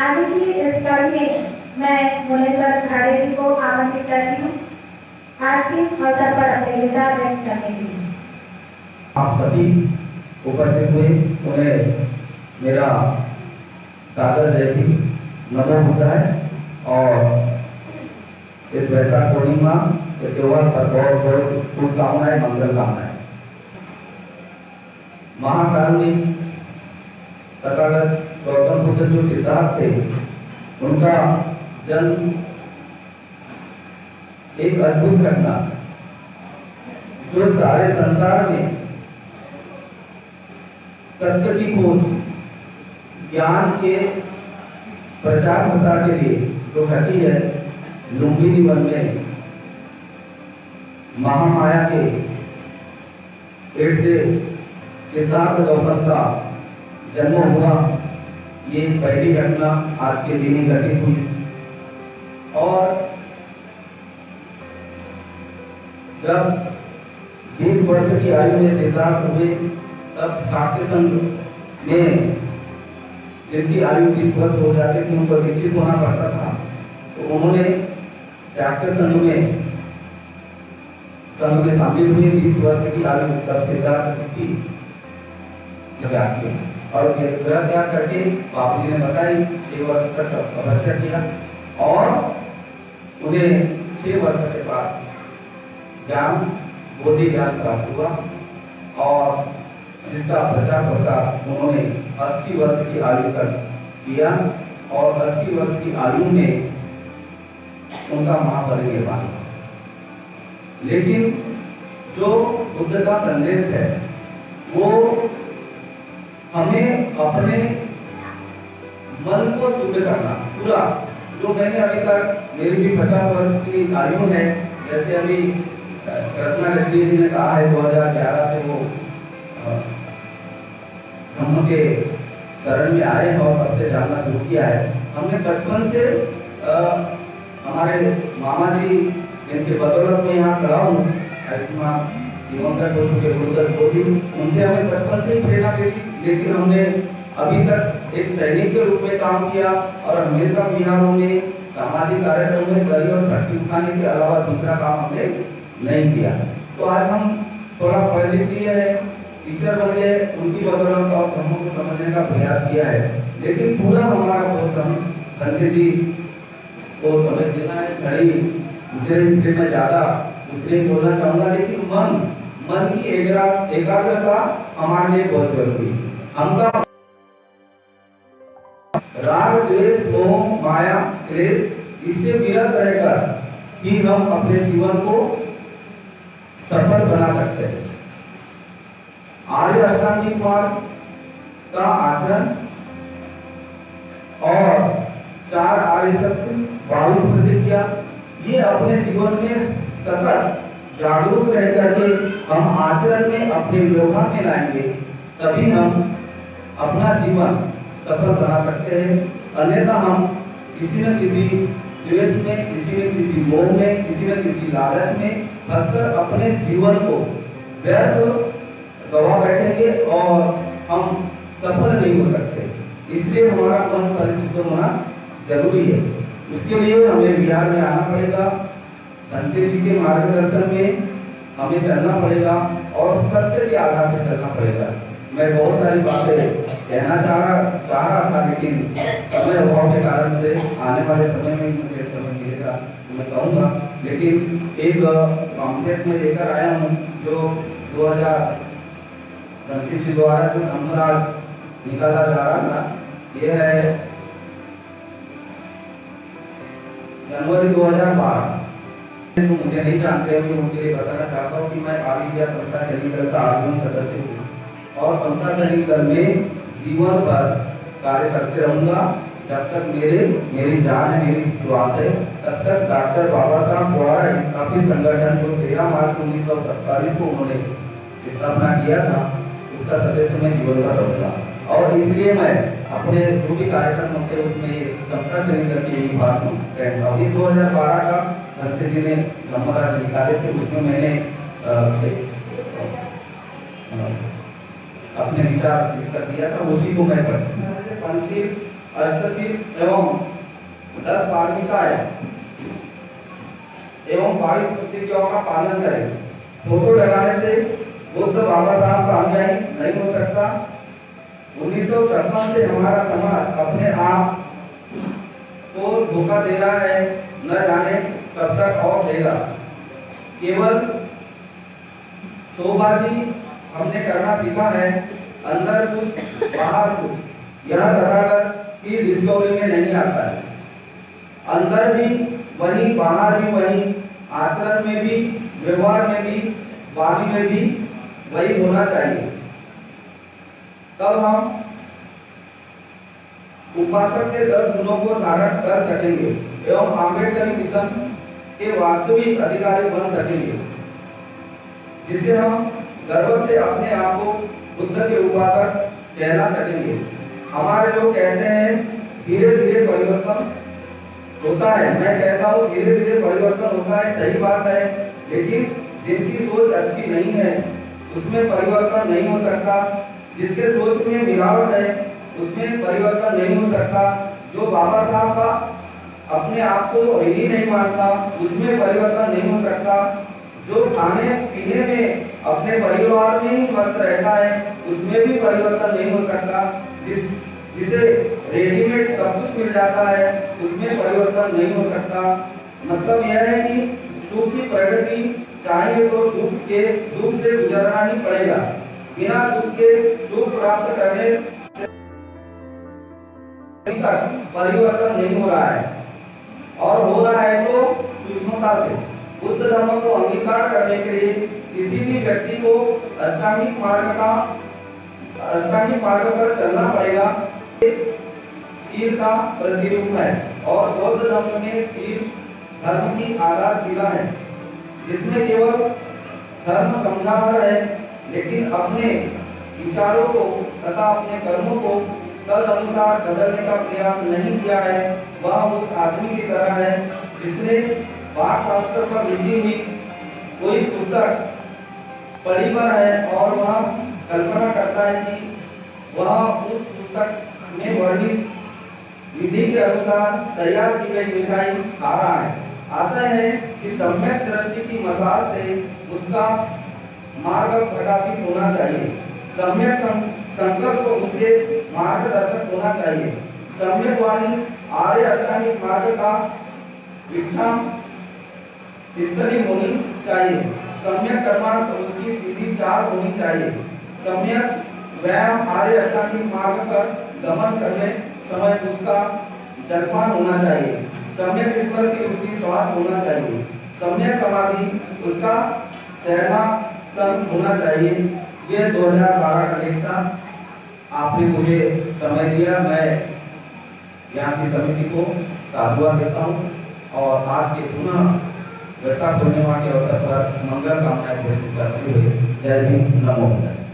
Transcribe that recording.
आगे की इस कड़ी में मैं मुनेश्वर खाड़े जी को आमंत्रित करती हूँ आज के अवसर पर अपने विचार व्यक्त करने के लिए। आप सभी उपस्थित हुए उन्हें मेरा सादर जयती नमन होता है और इस वैशाख पूर्णिमा के त्योहार पर बहुत बहुत शुभकामनाएं, मंगल कामनाएं। महाकारुणिक तथागत गौतम बुद्ध जो सिद्धार्थ थे, उनका जन्म एक अद्भुत घटना जो सारे संसार में सत्य की खोज, ज्ञान के प्रचार प्रसार के लिए जो घटी है, लुम्बिनी वन में महामाया के पेट से सिद्धार्थ गौतम का जन्म हुआ। ये पहली घटना आज के दिन ही घटित हुई और जब 20 वर्ष की आयु में सिद्धार्थ हुए तब शाक्य संघ में जिनकी आयु 20 वर्ष हो जाती थी उनको दीक्षित होना पड़ता था, तो उन्होंने शाक्य संघ में शामिल हुए। 20 वर्ष की आयु तब सिद्धार्थ की थी और ग्रह त्याग करके बापू जी ने बताई 6 वर्ष तक तपस्या किया और उन्हें 6 वर्ष के बाद ज्ञान, बोधि ज्ञान प्राप्त हुआ और जिसका प्रचार प्रसार उन्होंने 80 वर्ष की आयु तक किया और 80 वर्ष की आयु में उनका महापरिनिर्वाण। लेकिन जो बुद्ध का संदेश है वो हमें अपने मन को शुद्ध करना पूरा, जो मैंने अभी तक, मेरी भी 50 वर्ष की आयु है, जैसे अभी कृष्णा रेड्डी जी ने कहा है 2011 से वो हम के शरण में आए हैं और तब से जानना शुरू किया है। हमने बचपन से हमारे मामा जी जिनके बदौलत में यहाँ खड़ा हूँ, जीवन का हो चुके गुरुदत्त गोदी, उनसे हमें बचपन से ही प्रेरणा मिली। लेकिन हमने अभी तक एक सैनिक के रूप में काम किया और हमेशा बिहारों में सामाजिक कार्यक्रमों में दही और भट्टी उठाने के अलावा दूसरा काम हमने नहीं किया। तो आज हम थोड़ा पढ़ लिख लिए है, टीचर बन गए, उनकी बदौलत और धर्मों को समझने का प्रयास किया है। लेकिन पूरा हमारा प्रोग्राम धनके जी को समझ देना है। घड़ी मुझे इसलिए मैं ज्यादा उसने बोलना चाहूंगा, लेकिन मन की एकाग्रता हमारे लिए बहुत जरूरी है। हमका राग, द्वेष, मोह, माया, क्लेश, इससे विरत रहकर ही हम अपने जीवन को सफल बना सकते हैं। आर्य अष्टांगिक मार्ग का आचरण और 4 आर्य सत्य, 22 प्रतिज्ञा, ये अपने जीवन में सतत जागरूक रह करके हम आचरण में, अपने व्यवहार में लाएंगे, तभी हम अपना जीवन सफल बना सकते हैं। अन्यथा हम किसी न किसी द्वेष में, किसी न किसी मोह में, किसी न किसी लालच में फंसकर अपने जीवन को व्यर्थ गवा बैठेंगे और हम सफल नहीं हो सकते। इसलिए हमारा मन परिशुद्ध होना जरूरी है। उसके लिए हमें बिहार में आना पड़ेगा, धनके जी के मार्गदर्शन में हमें चलना पड़ेगा और सत्य के आधार पर चलना पड़ेगा। मैं बहुत सारी बातें कहना चाह रहा था, लेकिन समय अभाव के कारण से आने वाले समय में मुझे समय मिलेगा तो मैं कहूँगा। लेकिन एक पॉम्पलेट में लेकर आया हूँ जो 2000 धनके जी द्वारा जो धर्मराज निकाला जा रहा था, यह है जनवरी 2012। तो मुझे नहीं जानते हैं, उनके लिए बताना चाहता हूँ कि मैं ऑल इंडिया समता सैनिक दल का आजीवन सदस्य हूँ और समता सैनिक दल में जीवन भर कार्य करते रहूंगा। जब तक मेरी जान है, मेरी श्वास है, तब तक डॉक्टर बाबा साहब द्वारा स्थापित संगठन जो 13 मार्च 1947 को उन्होंने स्थापना किया था, उसका सदस्य मैं जीवन भर रहूंगा। और इसलिए मैं अपने जो भी कार्यक्रम होते हैं उसमें समता सैनिक दल के विभाग में रहता हूँ। 2012 का धनके जी ने नंबर निकाले थे, उसमें मैंने अपने विचार लिख कर दिया था, उसी को मैं पंचशील अष्टसिद्ध एवं 10 पारमिताएं एवं 22 प्रतिज्ञाओं का पालन करें। फोटो लगाने से बुद्ध बाबा साहब का अनुयायी नहीं हो सकता। 1956 से हमारा समाज अपने आप को धोखा दे रहा है, न जाने कब तक और देगा। केवल शोबाजी हमने करना सीखा है, अंदर कुछ बाहर कुछ। यह तथागत की डिस्कवरी में नहीं आता है। अंदर भी वही, बाहर भी वही, आचरण में भी, व्यवहार में भी, वाणी में भी वही होना चाहिए। तब हम उपासक के 10 गुणों को धारण कर सकेंगे एवं आम्बेडकर मिशन के वास्तविक अधिकारी बन सकेंगे, जिसे हम गर्व से अपने आप को बुद्ध के उपासक कहला सकेंगे। हमारे लोग कहते हैं धीरे धीरे परिवर्तन होता है। मैं कहता हूँ धीरे धीरे परिवर्तन होता है, सही बात है, लेकिन जिनकी सोच अच्छी नहीं है उसमें परिवर्तन नहीं हो सकता। जिसके सोच में मिलावट है उसमें परिवर्तन नहीं हो सकता। जो बाबा साहब का अपने आप को ऋणी नहीं मानता उसमें परिवर्तन नहीं हो सकता। जो खाने पीने में अपने परिवार में ही मस्त रहता है उसमें भी परिवर्तन नहीं हो सकता। जिसे रेडीमेड सब कुछ मिल जाता है उसमें परिवर्तन नहीं हो सकता। मतलब यह है कि सुख की प्रगति चाहिए तो दुख से गुजरना ही पड़ेगा। बिना दुख के सुख प्राप्त करने तक परिवर्तन नहीं हो रहा है, और हो रहा है तो सूक्ष्मता से। बुद्ध धर्म को अंगीकार करने के लिए किसी भी व्यक्ति को अष्टांगिक मार्ग पर चलना पड़ेगा। शील का प्रतिरूप है और बौद्ध धर्म में शील धर्म की आधारशिला है, जिसमें केवल धर्म समझा भर है, लेकिन अपने विचारों को तथा अपने कर्मों को तद अनुसार बदलने का प्रयास नहीं किया है। वह उस आदमी की तरह है जिसने वाक शास्त्र पर लिखी हुई कोई पुस्तक पढ़ी पर है और वह कल्पना करता है कि वह उस पुस्तक में वर्णित विधि के अनुसार तैयार की गई मिठाई खा रहा है। आशा है कि सम्यक दृष्टि की मसाल से उसका मार्ग प्रकाशित होना चाहिए। सम्यक संकल्प उसके मार्गदर्शक होना चाहिए। सम्यक वाणी आर्य अष्टांगिक मार्ग का इच्छा स्थली होनी चाहिए। सम्यक कर्मांत उसकी सीधी चाल होनी चाहिए। सम्यक व्यायाम आर्य अष्टांगिक मार्ग पर गमन करने समय उसका जलपान होना चाहिए। सम्यक स्मृति उसकी श्वास होना चाहिए। सम्यक समाधि उसका सहनासन होना चाहिए। ये 2012 का डेट था। आपने मुझे समय दिया, मैं यहाँ की समिति को साधुवाद देता हूँ और आज के पुनः वैशाख पूर्णिमा के अवसर पर मंगल कामनाएं घोषित करते हुए जय हिंद, नमो बुद्धाय।